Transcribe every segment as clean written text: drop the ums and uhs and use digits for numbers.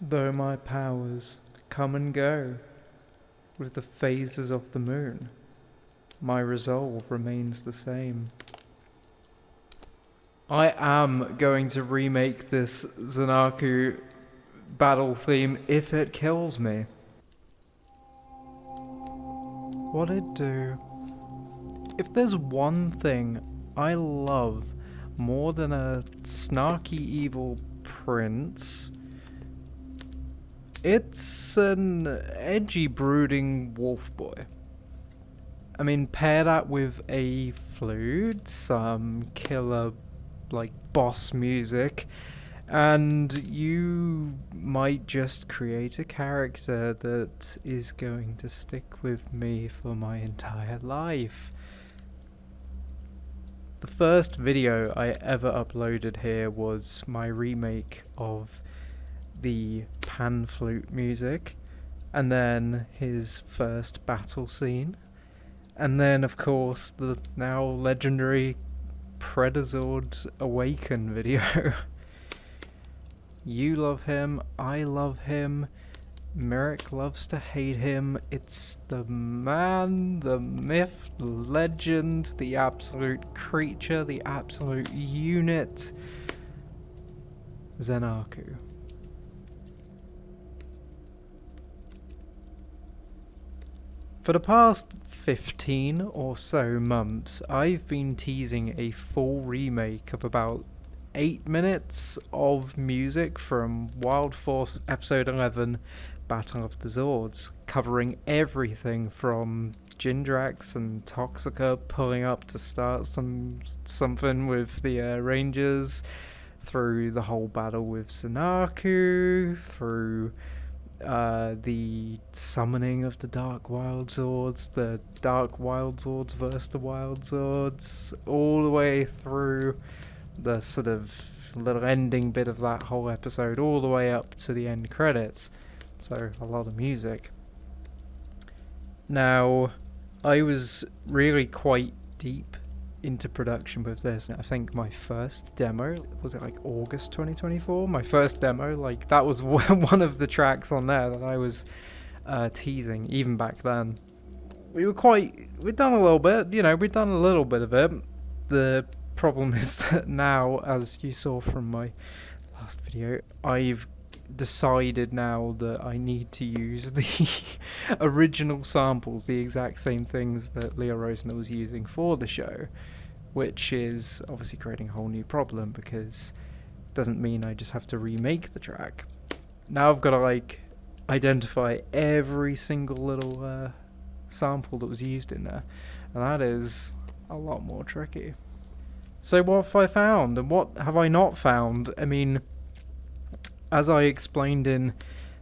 Though my powers come and go with the phases of the moon, my resolve remains the same. I am going to remake this Zen-Aku battle theme if it kills me. What'd it do? If there's one thing I love more than a snarky evil prince, it's an edgy brooding wolf boy. I mean, pair that with a flute, some killer boss music, and you might just create a character that is going to stick with me for my entire life. The first video I ever uploaded here was my remake of the pan flute music, and then his first battle scene, and then of course the now legendary Zords Awaken video. You love him, I love him, Merrick loves to hate him. It's the man, the myth, the legend, the absolute creature, the absolute unit, Zen-Aku. For the past 15 or so months, I've been teasing a full remake of about 8 minutes of music from Wild Force Episode 11, Battle of the Zords, covering everything from Jindrax and Toxica pulling up to start something with the Rangers, through the whole battle with Zen-Aku, through the summoning of the Dark Wild Zords, the Dark Wild Zords versus the Wild Zords, all the way through the sort of little ending bit of that whole episode, all the way up to the end credits. So, a lot of music. Now, I was really quite deep into production with this. I think my first demo, was it August 2024? My first demo, that was one of the tracks on there that I was teasing, even back then. We'd done a little bit, we'd done a little bit of it. The problem is that now, as you saw from my last video, I've decided now that I need to use the original samples, the exact same things that Lior Rosner was using for the show, which is obviously creating a whole new problem because it doesn't mean I just have to remake the track. Now I've got to identify every single little sample that was used in there, and that is a lot more tricky. So what have I found and what have I not found? I mean, as I explained in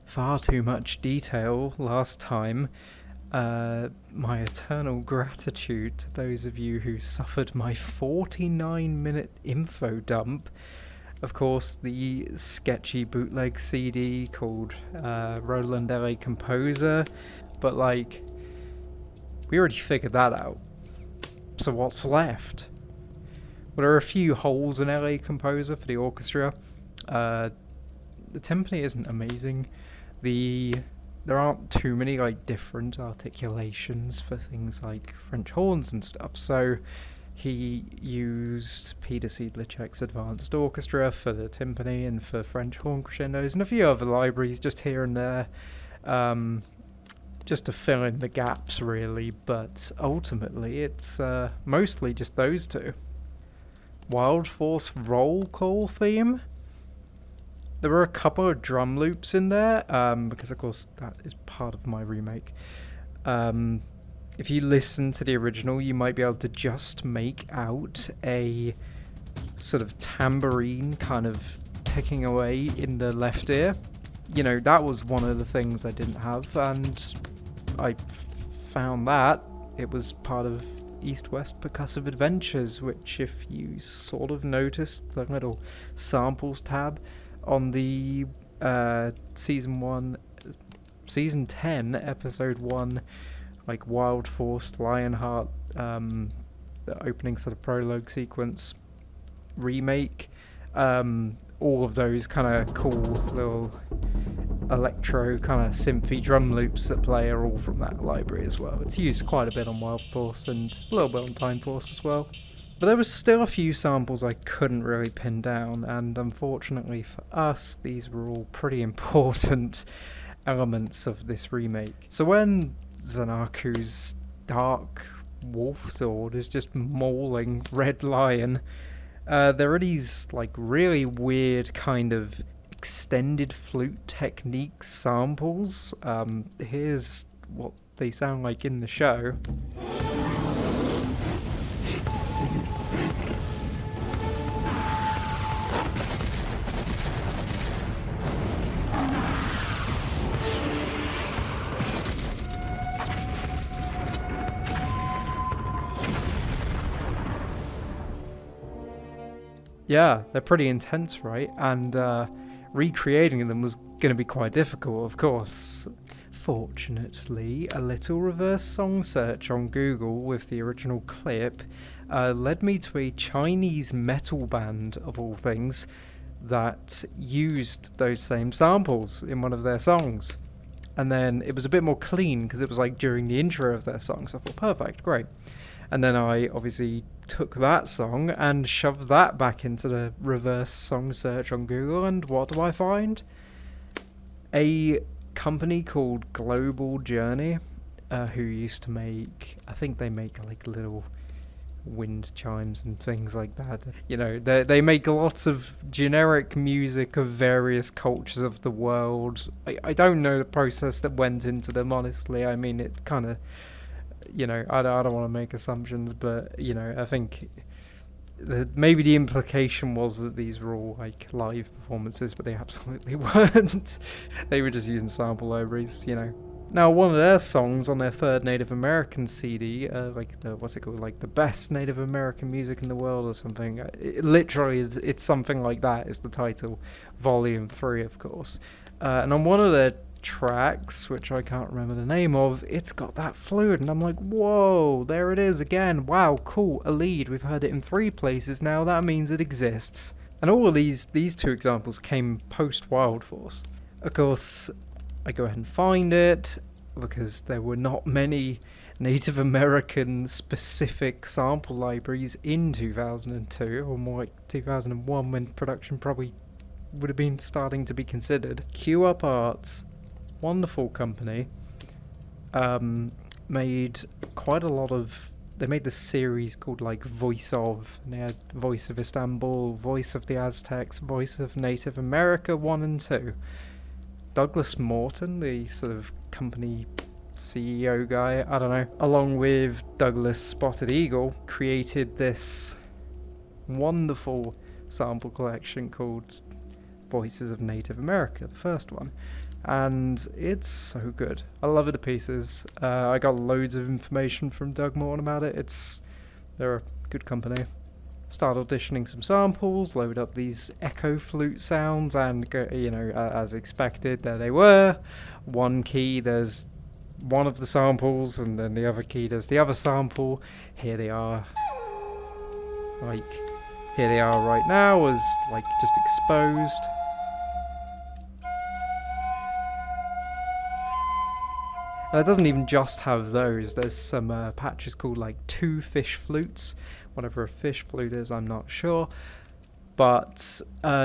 far too much detail last time, my eternal gratitude to those of you who suffered my 49-minute info dump. Of course, the sketchy bootleg CD called Roland LA Composer, but we already figured that out. So what's left? Well, there are a few holes in LA Composer for the orchestra. The timpani isn't amazing. There aren't too many different articulations for things like French horns and stuff, so he used Peter Seidlichek's Advanced Orchestra for the timpani and for French horn crescendos and a few other libraries just here and there, just to fill in the gaps really, but ultimately it's mostly just those two. Wild Force roll call theme. There were a couple of drum loops in there, because of course that is part of my remake. If you listen to the original, you might be able to just make out a sort of tambourine kind of ticking away in the left ear. That was one of the things I didn't have, and I found that it was part of East-West Percussive Adventures, which if you sort of noticed the little samples tab on the season 10, episode 1, Wild Force, Lionheart, the opening sort of prologue sequence, remake, all of those kind of cool little electro kind of synthy drum loops that play are all from that library as well. It's used quite a bit on Wild Force and a little bit on Time Force as well. But there was still a few samples I couldn't really pin down, and unfortunately for us, these were all pretty important elements of this remake. So when Zen-Aku's Dark Wolf Sword is just mauling Red Lion, there are these like really weird kind of extended flute technique samples. Here's what they sound like in the show. Yeah, they're pretty intense, right? And recreating them was going to be quite difficult, of course. Fortunately, a little reverse song search on Google with the original clip led me to a Chinese metal band, of all things, that used those same samples in one of their songs. And then it was a bit more clean because it was like during the intro of their song, so I thought, perfect, great. And then I obviously took that song and shoved that back into the reverse song search on Google, and what do I find? A company called Global Journey, who used to make, I think they make like little wind chimes and things like that. You know, they make lots of generic music of various cultures of the world. I don't know the process that went into them, honestly. I mean, it kind of... You know, I don't want to make assumptions, but, you know, I think maybe the implication was that these were all, like, live performances, but they absolutely weren't. They were just using sample libraries, you know. Now, one of their songs on their third Native American CD, like, what's it called, like, the best Native American music in the world or something, literally, it's something like that is the title, Volume 3, of course. And on one of their tracks, which I can't remember the name of, it's got that flute, and I'm like, whoa, there it is again. Wow, cool, a lead. We've heard it in 3 places now. That means it exists. And all of these 2 examples came post Wild Force. Of course, I go ahead and find it because there were not many Native American specific sample libraries in 2002, or more like 2001, when production probably would have been starting to be considered. Q Up Arts, wonderful company, made quite a lot of... They made this series called like Voice of, and they had Voice of Istanbul, Voice of the Aztecs, Voice of Native America 1 and 2. Douglas Morton, the sort of company CEO guy, I don't know, along with Douglas Spotted Eagle, created this wonderful sample collection called Voices of Native America, the first one. And it's so good. I love it to pieces. I got loads of information from Doug Morton about it. They're a good company. Start auditioning some samples, load up these echo flute sounds, and go, you know, as expected, there they were. One key, there's one of the samples, and then the other key, there's the other sample. Here they are. Like, here they are right now, as like just exposed. And it doesn't even just have those. There's some patches called like 2 fish flutes. Whatever a fish flute is, I'm not sure. But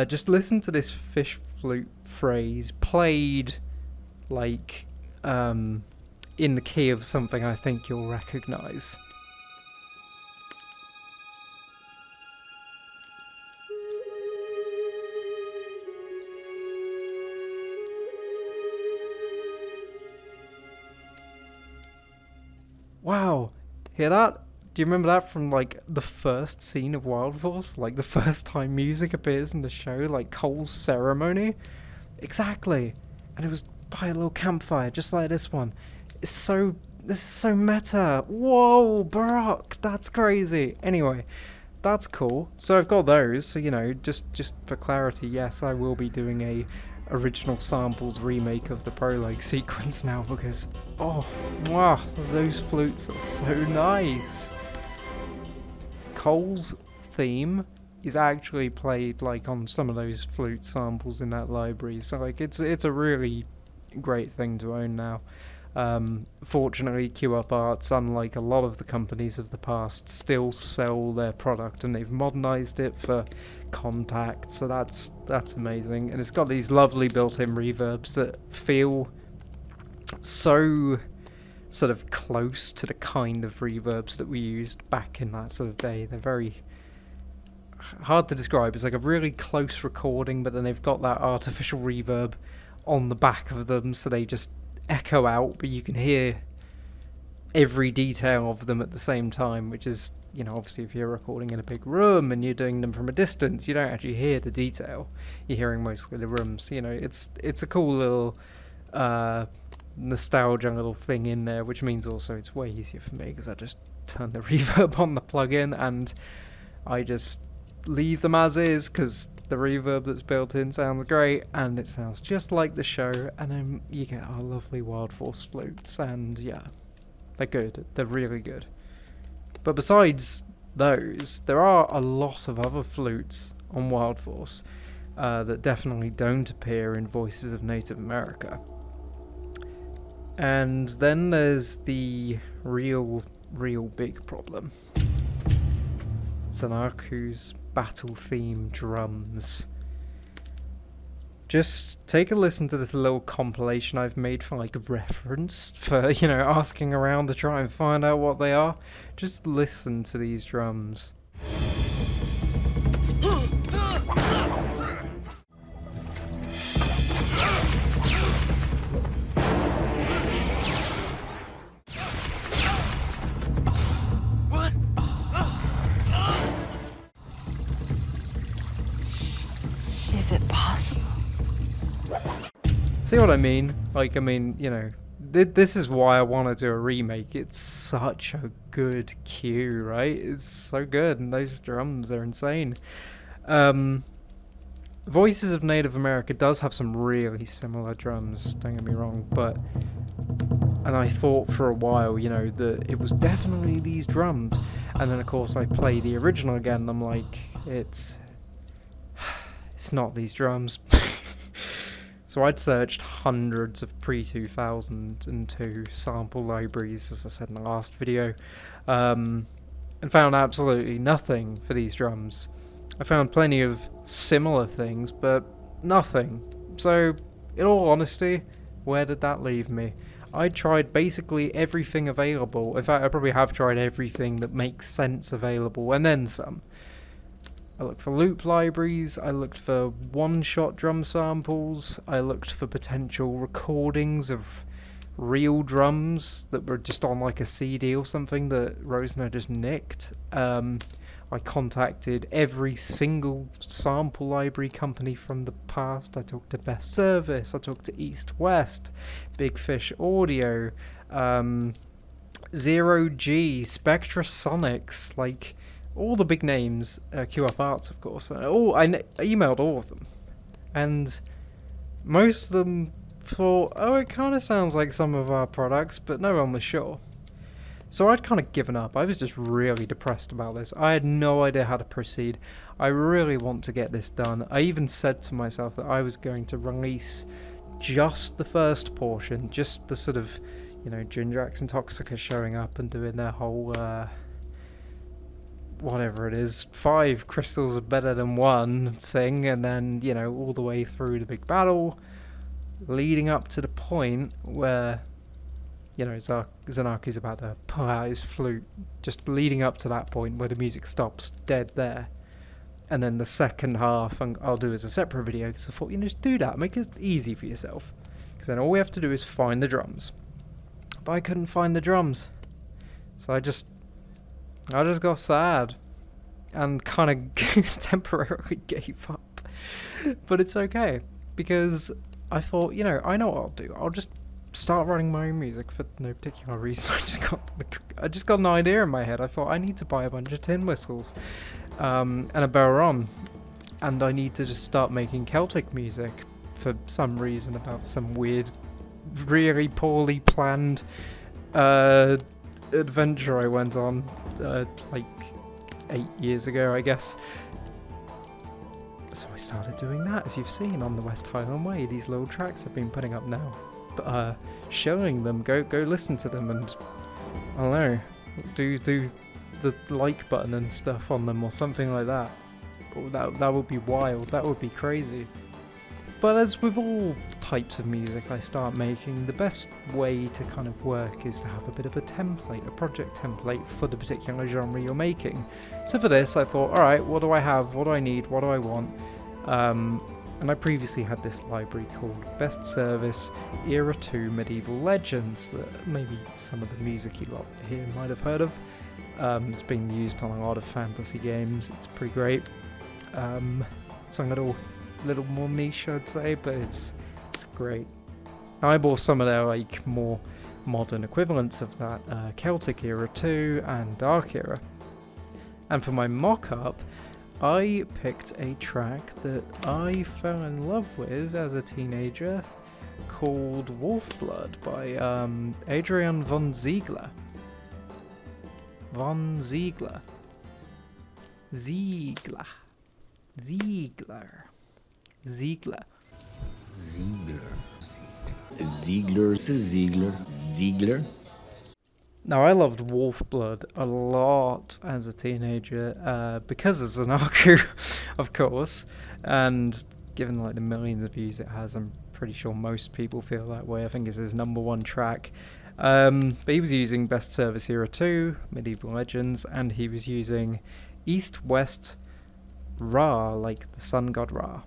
just listen to this fish flute phrase played like in the key of something I think you'll recognize. Wow, hear that? Do you remember that from like the first scene of Wild Force? Like the first time music appears in the show, like Cole's ceremony? Exactly. And it was by a little campfire, just like this one. This is so meta. Whoa, Baroque, that's crazy. Anyway, that's cool. So I've got those, so you know, just for clarity, yes, I will be doing a original samples remake of the prologue sequence now, because oh wow, those flutes are so nice. Cole's theme is actually played like on some of those flute samples in that library. So like it's a really great thing to own now. Fortunately, Q Up Arts, unlike a lot of the companies of the past, still sell their product, and they've modernized it for Contact, so that's amazing. And it's got these lovely built-in reverbs that feel so sort of close to the kind of reverbs that we used back in that sort of day. They're very hard to describe. It's like a really close recording, but then they've got that artificial reverb on the back of them, so they just echo out, but you can hear every detail of them at the same time, which is, you know, obviously if you're recording in a big room and you're doing them from a distance, you don't actually hear the detail. You're hearing mostly the rooms. You know, it's a cool little nostalgia little thing in there, which means also it's way easier for me because I just turn the reverb on the plugin and I just leave them as is, because the reverb that's built in sounds great and it sounds just like the show, and then you get our lovely Wild Force flutes, and yeah, they're good, they're really good. But besides those, there are a lot of other flutes on Wild Force that definitely don't appear in Voices of Native America. And then there's the real big problem. Zen-Aku's battle theme drums. Just take a listen to this little compilation I've made for like reference, for, you know, asking around to try and find out what they are. Just listen to these drums. Is it possible? See what I mean? Like, I mean, you know, this is why I want to do a remake. It's such a good cue, right? It's so good, and those drums are insane. Voices of Native America does have some really similar drums, don't get me wrong, and I thought for a while, you know, that it was definitely these drums, and then of course I play the original again, and I'm like, it's not these drums. So I'd searched hundreds of pre-2002 sample libraries, as I said in the last video, and found absolutely nothing for these drums. I found plenty of similar things, but nothing. So, in all honesty, where did that leave me? I tried basically everything available. In fact, I probably have tried everything that makes sense available, and then some. I looked for loop libraries, I looked for one-shot drum samples, I looked for potential recordings of real drums that were just on like a CD or something that Rosner just nicked. I contacted every single sample library company from the past. I talked to Best Service, I talked to East West, Big Fish Audio, Zero G, Spectrasonics, like all the big names, Q Up Arts of course. I emailed all of them, and most of them thought, oh, it kind of sounds like some of our products, but no one was sure. So I'd kind of given up. I was just really depressed about this. I had no idea how to proceed. I really want to get this done. I even said to myself that I was going to release just the first portion, just the sort of, you know, Gindrax and Toxica showing up and doing their whole, whatever it is, 5 crystals are better than 1 thing, and then, you know, all the way through the big battle, leading up to the point where, you know, Zen-Aku's about to pull out his flute, just leading up to that point where the music stops dead there. And then the second half I'll do as a separate video, because I thought, you know, just do that, make it easy for yourself. Because then all we have to do is find the drums. But I couldn't find the drums. So I just got sad. And kind of temporarily gave up. But it's okay, because I thought, you know, I know what I'll do. I'll just start writing my own music for no particular reason. I just got an idea in my head. I thought I need to buy a bunch of tin whistles and a Baroque, and I need to just start making Celtic music for some reason, about some weird, really poorly planned adventure I went on like 8 years ago, I guess. So I started doing that, as you've seen on the West Highland Way. These little tracks I've been putting up now, but showing them. Go listen to them, and I don't know, do the like button and stuff on them or something like that. Oh, that would be wild. That would be crazy. But as with all types of music I start making, the best way to kind of work is to have a bit of a template, a project template for the particular genre you're making. So for this, I thought, alright, what do I have? What do I need? What do I want? And I previously had this library called Best Service Era 2 Medieval Legends that maybe some of the music-y lot here might have heard of. It's been used on a lot of fantasy games. It's pretty great. It's a little more niche, I'd say, but it's great. Now, I bought some of their like more modern equivalents of that, Celtic Era 2 and Dark Era. And for my mock-up, I picked a track that I fell in love with as a teenager called Wolfblood by Adrian von Ziegler. Ziegler. Now, I loved Wolfblood a lot as a teenager because of Zen-Aku, of course, and given like the millions of views it has, I'm pretty sure most people feel that way. I think it's his #1 track. But he was using Best Service Era 2, Medieval Legends, and he was using East-West Ra, like the sun god Ra,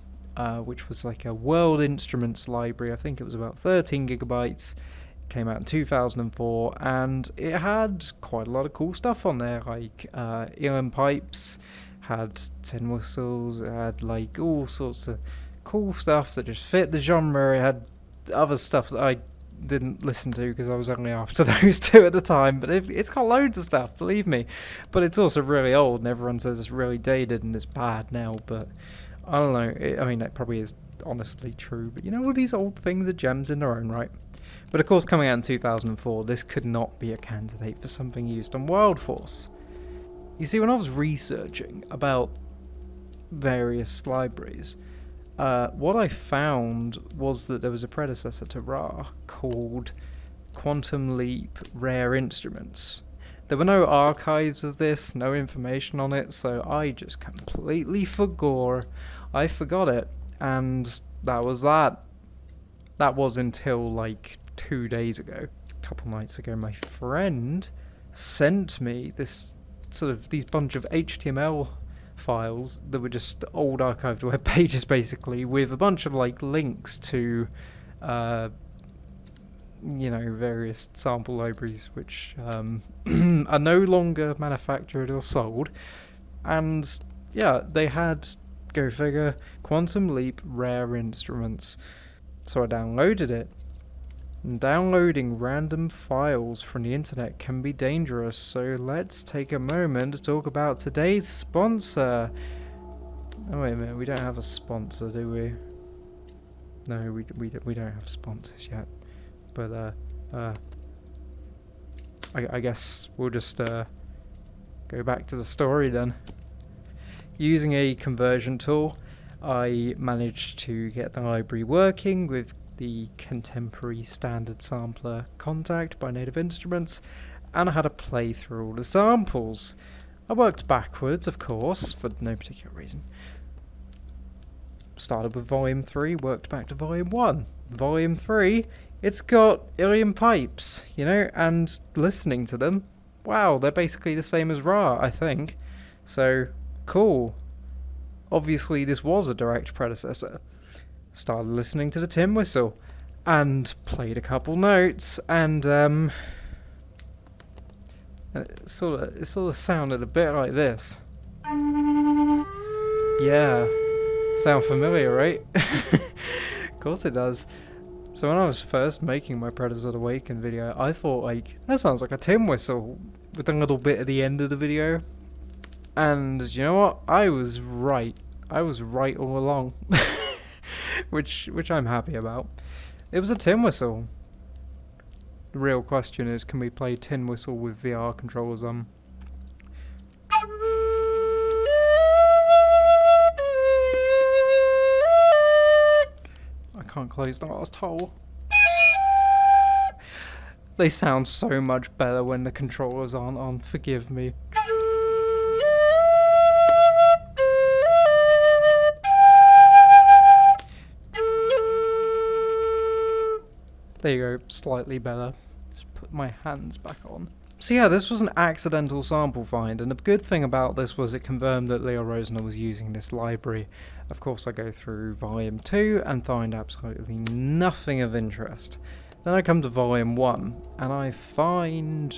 which was like a world instruments library. I think it was about 13 gigabytes. It came out in 2004, and it had quite a lot of cool stuff on there, like uilleann pipes, had tin whistles, it had like all sorts of cool stuff that just fit the genre. It had other stuff that I didn't listen to because I was only after those two at the time, but it's got loads of stuff, believe me. But it's also really old, and everyone says it's really dated and it's bad now, but I don't know. I mean, it probably is honestly true, but you know, all these old things are gems in their own right. But of course, coming out in 2004, this could not be a candidate for something used on Wild Force. You see, when I was researching about various libraries, what I found was that there was a predecessor to Ra called Quantum Leap Rare Instruments. There were no archives of this, no information on it, so I just completely forgot it, and that was that. That was until like 2 days ago. A couple nights ago, my friend sent me these bunch of HTML files that were just old archived web pages, basically, with a bunch of like links to various sample libraries which are no longer manufactured or sold. And yeah, they had, go figure, Quantum Leap Rare Instruments. So I downloaded it. And downloading random files from the internet can be dangerous, so let's take a moment to talk about today's sponsor. Oh wait a minute, we don't have a sponsor, do we? No, we don't have sponsors yet. But I guess we'll just go back to the story then. Using a conversion tool, I managed to get the library working with the contemporary standard sampler Contact by Native Instruments, and I had to play through all the samples. I worked backwards, of course, for no particular reason. Started with Volume 3, worked back to Volume 1. Volume 3, it's got uilleann pipes, and listening to them, wow, they're basically the same as Ra, I think. So, cool. Obviously, this was a direct predecessor. Started listening to the tin whistle, and played a couple notes, and it sort of sounded a bit like this. Yeah, sound familiar, right? Of course it does. So when I was first making my Predator's Awaken video, I thought, like, that sounds like a tin whistle with a little bit at the end of the video. And you know what? I was right. I was right all along. which I'm happy about. It was a tin whistle. The real question is, can we play tin whistle with VR controllers on? close the last hole. They sound so much better when the controllers aren't on, forgive me. There you go, slightly better. Just put my hands back on. So yeah, this was an accidental sample find, and the good thing about this was it confirmed that Lior Rosner was using this library. Of course, I go through volume 2 and find absolutely nothing of interest. Then I come to volume 1, and I find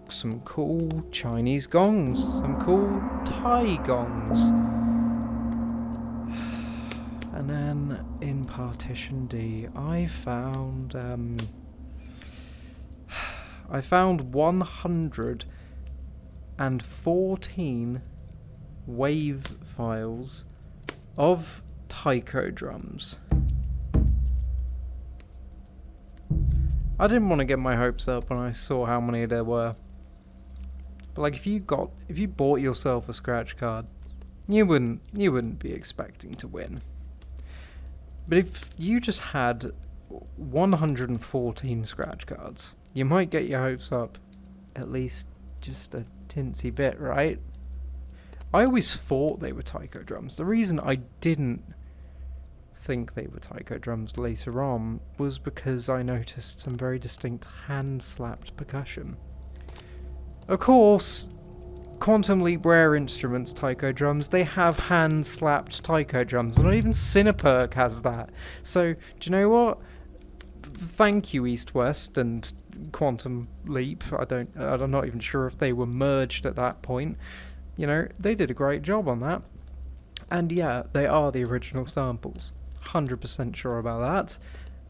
some cool Chinese gongs, some cool Thai gongs. And then in partition D, I found 114 wave files of Taiko Drums. I didn't want to get my hopes up when I saw how many there were. But like, if you bought yourself a scratch card, you wouldn't be expecting to win. But if you just had 114 scratch cards, you might get your hopes up at least just a tinsy bit, right? I always thought they were Taiko Drums. The reason I didn't think they were Taiko Drums later on was because I noticed some very distinct hand-slapped percussion. Of course, Quantum Leap Rare Instruments Taiko Drums, they have hand-slapped Taiko Drums. Not even Cineperc has that. So, do you know what? Thank you, East West and Quantum Leap. I'm not even sure if they were merged at that point. You know, they did a great job on that. And yeah, they are the original samples. 100% sure about that.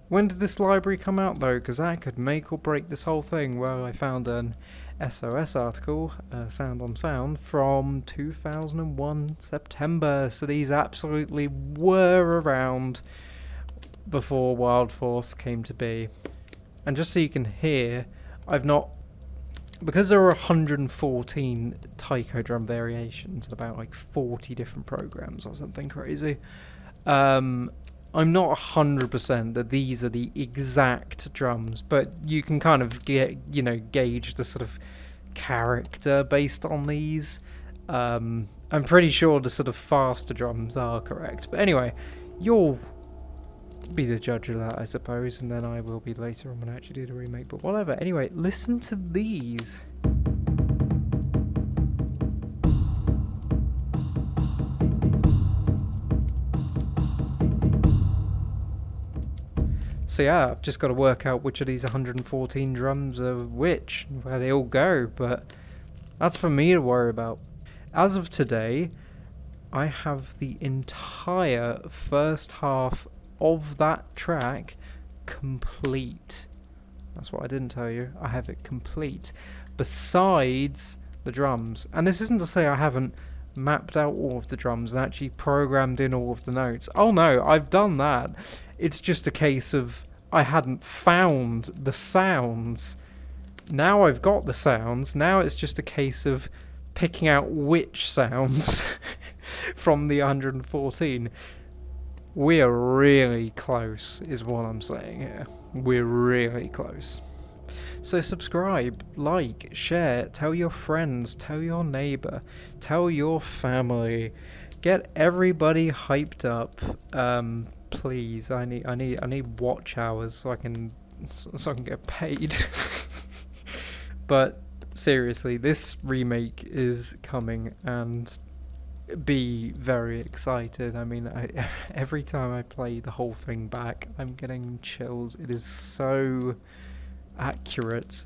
When did this library come out though? Because that could make or break this whole thing. Well, I found an SOS article, Sound on Sound, from 2001 September. So these absolutely were around before Wild Force came to be. And just so you can hear, because there are 114 Taiko drum variations and about like 40 different programs or something crazy, I'm not 100% that these are the exact drums, but you can kind of gauge the sort of character based on these. I'm pretty sure the sort of faster drums are correct. But anyway, you'll be the judge of that, I suppose, and then I will be later on when I actually do the remake, but whatever. Anyway, listen to these. So yeah, I've just got to work out which of these 114 drums are which, where they all go, but that's for me to worry about. As of today, I have the entire first half of that track complete. That's what I didn't tell you. I have it complete, besides the drums. And this isn't to say I haven't mapped out all of the drums and actually programmed in all of the notes. Oh no, I've done that. It's just a case of I hadn't found the sounds. Now I've got the sounds. Now it's just a case of picking out which sounds from the 114. We're really close, is what I'm saying here. We're really close. So subscribe, like, share, tell your friends, tell your neighbor, tell your family. Get everybody hyped up. Please, I need watch hours so I can get paid. But seriously, this remake is coming, and be very excited. I mean, every time I play the whole thing back, I'm getting chills. It is so accurate.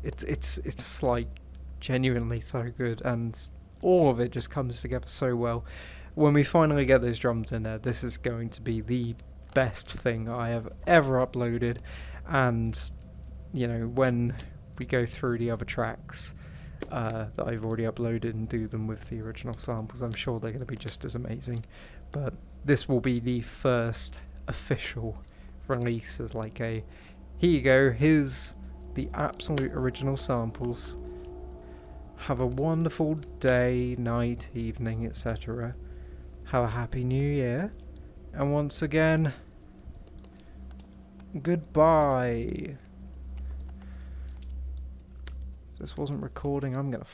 It's like genuinely so good, and all of it just comes together so well. When we finally get those drums in there, this is going to be the best thing I have ever uploaded. And you know, when we go through the other tracks that I've already uploaded and do them with the original samples, I'm sure they're going to be just as amazing. But this will be the first official release as like a, here you go, here's the absolute original samples. Have a wonderful day, night, evening, etc. Have a happy new year. And once again, Goodbye. If this wasn't recording, I'm gonna